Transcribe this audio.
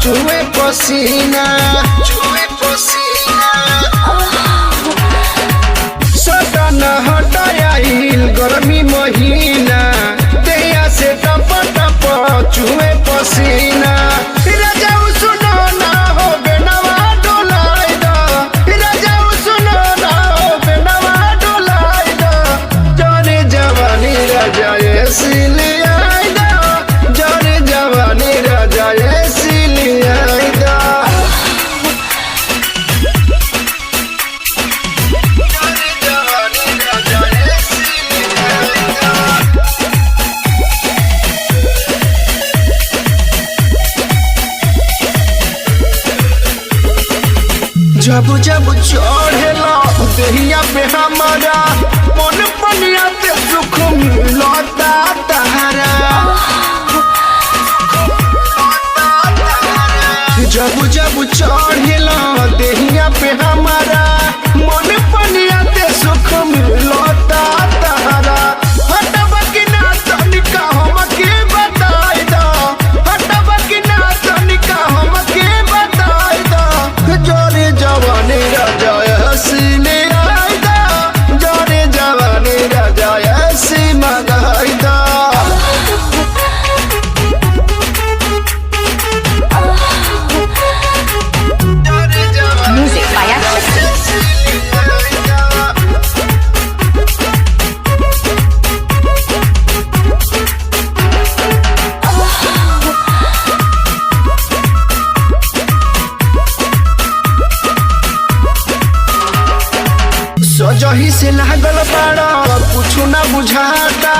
चुए पसीना चुए पसीना सटन हटाइल गर्मी महीना देया से टप टप चुए पसीना राजाऊ सुनो ना हो बेनवा डोलाई दा राजाऊ सुनो ना हो बेनवा डोलाई दा जाने जवानी राजा एसिलिया दा जाने जवानी राजा एसिलिया दा जाने जवानी राजा एसिलिया दा जब जब चढ़ेला देहिया पे हमारा मन पनिया ते सुख मिलता तहरा जब जब चढ़ेला देहिया पे हमारा मन पनिया ते सुख मिलता तहरा हटबा कि ना तनिका हमके बताई दा हटबा कि ना तनिका हमके बताई दा जोरे जवानी राजा हसीने आइदा जोरे जवानी राजा हसी मगाइदा जोरे जवानी Music by Akshay. सजही से लागल बाड़ा कुछ ना बुझाता